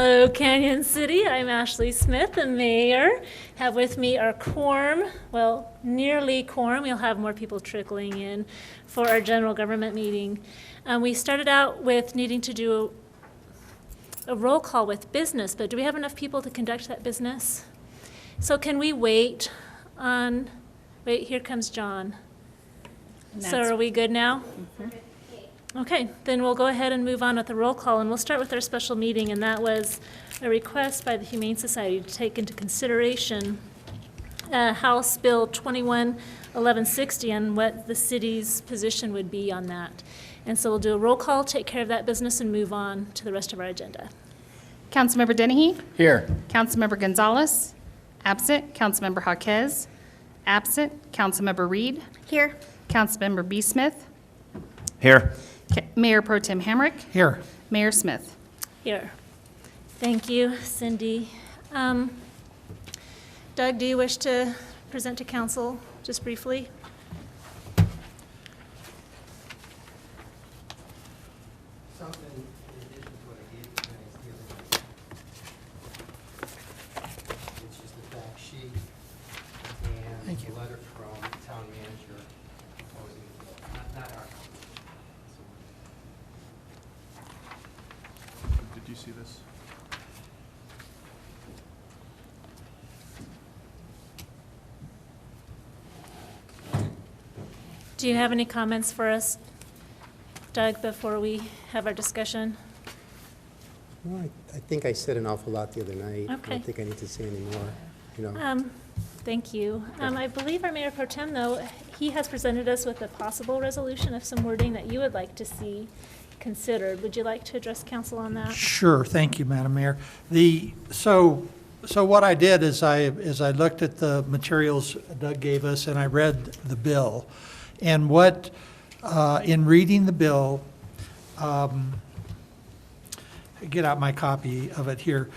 Hello, Canyon City. I'm Ashley Smith, the mayor. Have with me our quorum, well, nearly quorum. We'll have more people trickling in for our general government meeting. We started out with needing to do a roll call with business, but do we have enough people to conduct that business? So can we wait, here comes John. So are we good now? Mm-hmm. Okay, then we'll go ahead and move on with the roll call, and we'll start with our special meeting, and that was a request by the Humane Society to take into consideration House Bill 211160 and what the city's position would be on that. And so we'll do a roll call, take care of that business, and move on to the rest of our agenda. Councilmember Dennehy? Here. Councilmember Gonzalez? Absent. Councilmember Jaquez? Absent. Councilmember Reed? Here. Councilmember B. Smith? Here. Mayor Pro Tem Hamrick? Here. Mayor Smith? Here. Thank you, Cindy. Doug, do you wish to present to council just briefly? Something in addition to what I gave you guys the other night. It's just a fact sheet and a letter from the town manager opposing the bill. Not our company. Did you see this? Do you have any comments for us, Doug, before we have our discussion? Well, I think I said an awful lot the other night. I Okay. don't think I need to say any more, you know. Thank you. I believe our Mayor Pro Tem, though, he has presented us with a possible resolution of some wording that you would like to see considered. Would you like to address council on that? Sure, thank you, Madam Mayor. So what I did is I looked at the materials Doug gave us and I read the bill. And what, in reading the bill, get out my copy of it here.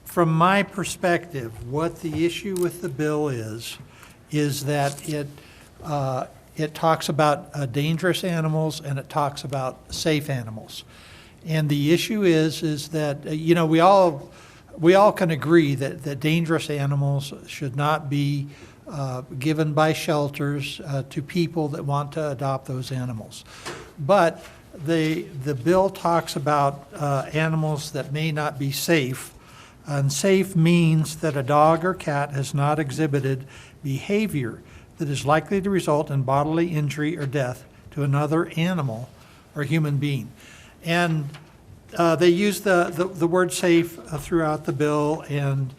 From my perspective, what the issue with the bill is that it talks about dangerous animals and it talks about safe animals. And the issue is that, you know, we all can agree that dangerous animals should not be given by shelters to people that want to adopt those animals. But the bill talks about animals that may not be safe. And safe means that a dog or cat has not exhibited behavior that is likely to result in bodily injury or death to another animal or human being. And they use the word safe throughout the bill and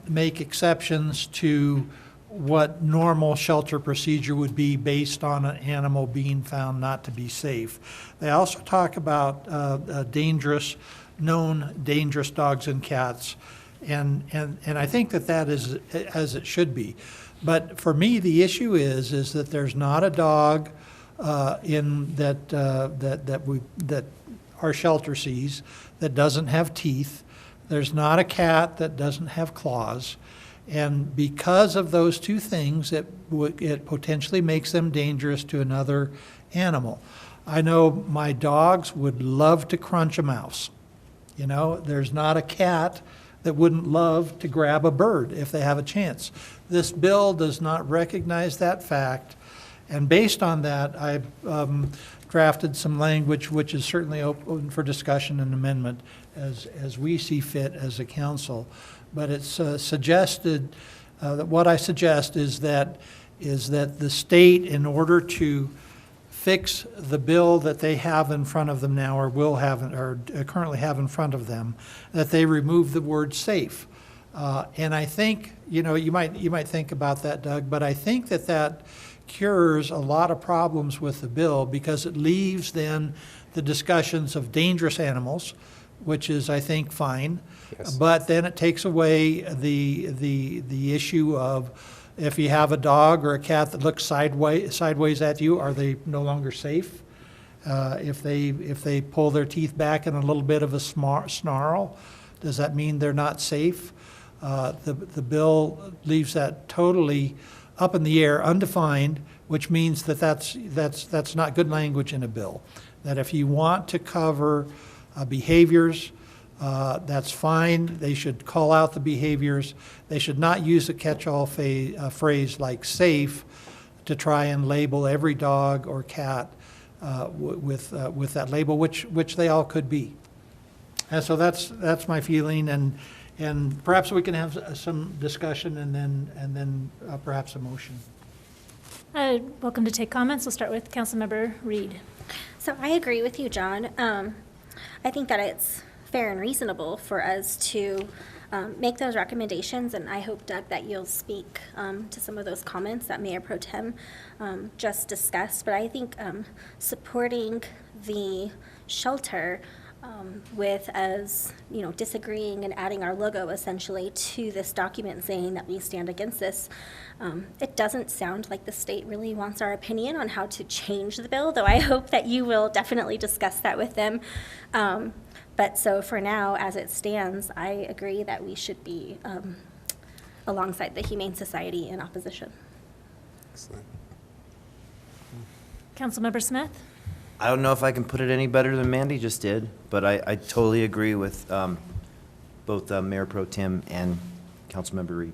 make exceptions to what normal shelter procedure would be based on an animal being found not to be safe. They also talk about known dangerous dogs and cats, and I think that is as it should be. But for me, the issue is that there's not a dog that our shelter sees that doesn't have teeth. There's not a cat that doesn't have claws. And because of those two things, it potentially makes them dangerous to another animal. I know my dogs would love to crunch a mouse. You know, there's not a cat that wouldn't love to grab a bird if they have a chance. This bill does not recognize that fact. And based on that, I drafted some language which is certainly open for discussion and amendment as we see fit as a council. But it's suggested that what I suggest is that the state, in order to fix the bill that they have in front of them now, or will have, or currently have in front of them, that they remove the word safe. And I think, you know, you might think about that, Doug, but I think that cures a lot of problems with the bill because it leaves then the discussions of dangerous animals, which is, I think, fine. Yes. But then it takes away the issue of if you have a dog or a cat that looks sideways at you, are they no longer safe? If they pull their teeth back in a little bit of a snarl, does that mean they're not safe? The bill leaves that totally up in the air, undefined, which means that's not good language in a bill. That if you want to cover behaviors That's fine. They should call out the behaviors. They should not use a catch-all phrase like safe to try and label every dog or cat with that label, which they all could be. And so that's my feeling, and perhaps we can have some discussion and then perhaps a motion. Welcome to take comments. We'll start with Councilmember Reed. So I agree with you, John. I think that it's fair and reasonable for us to make those recommendations, and I hope, Doug, that you'll speak to some of those comments that Mayor Pro Tem just discussed. But I think supporting the shelter with us, disagreeing and adding our logo essentially to this document saying that we stand against this, it doesn't sound like the state really wants our opinion on how to change the bill, though I hope that you will definitely discuss that with them. But so for now, as it stands, I agree that we should be alongside the Humane Society in opposition. Excellent. Councilmember Smith? I don't know if I can put it any better than Mandy just did, but I totally agree with both Mayor Pro Tem and Councilmember Reed.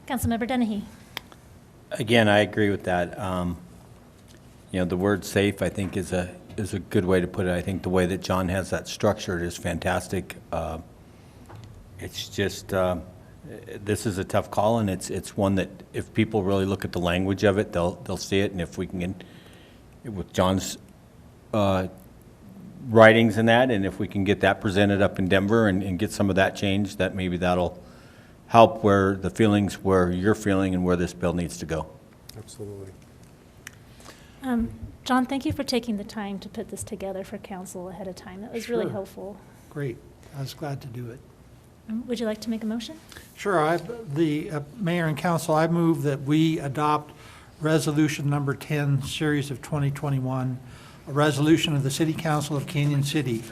Councilmember Dennehy? Again, I agree with that. The word safe, I think, is a good way to put it. I think the way that John has that structured is fantastic. It's just, this is a tough call, and it's one that if people really look at the language of it, they'll see it. And if we can get, with John's writings and that, and if we can get that presented up in Denver and get some of that changed, that maybe that'll help where the feelings, where you're feeling and where this bill needs to go. Absolutely. John, thank you for taking the time to put this together for council ahead of time. That was really Sure. helpful. Great. I was glad to do it. Would you like to make a motion? Sure. The mayor and council, I move that we adopt resolution number 10, series of 2021, a resolution of the City Council of Canyon City,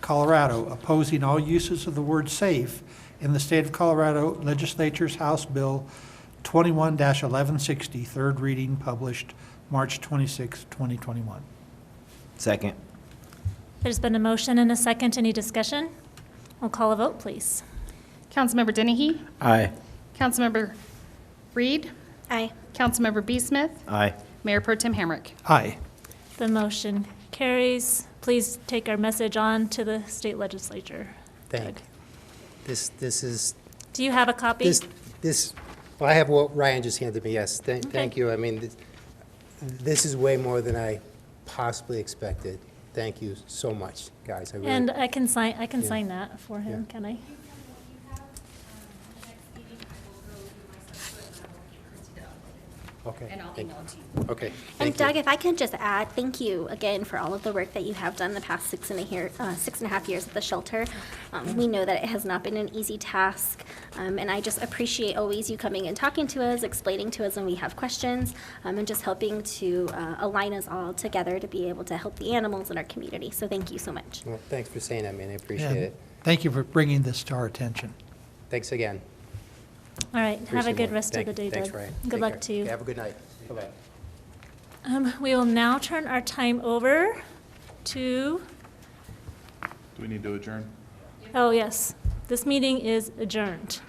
Colorado, opposing all uses of the word safe in the state of Colorado Legislature's House Bill 21-1160, third reading, published March 26, 2021. Second. There's been a motion and a second. Any discussion? We'll call a vote, please. Councilmember Dennehy? Aye. Councilmember Reed? Aye. Councilmember B. Smith? Aye. Mayor Pro Tem Hamrick? Aye. The motion carries. Please take our message on to the state legislature. Thank. This is, Do you have a copy? well, I have what Ryan just handed me, yes. Thank you. I mean, this is way more than I possibly expected. Thank you so much, guys. I really. And I can sign that for him, Yeah. can I? Okay. And I'll thank- email it to you. Okay, And thank you. Doug, if I can just add, thank you again for all of the work that you have done the past 6.5 years at the shelter. We know that it has not been an easy task, and I just appreciate always you coming and talking to us, explaining to us when we have questions, and just helping to align us all together to be able to help the animals in our community. So thank you so much. Well, thanks for saying that, man. I appreciate And it. thank you for bringing this to our attention. Thanks again. All right, have a Appreciate good it. rest of the day, Thanks, Doug. Ryan. Good Take luck care. to you. Okay, have a good night. Bye-bye. We will now turn our time over to, Do we need to adjourn? oh, yes, this meeting is adjourned.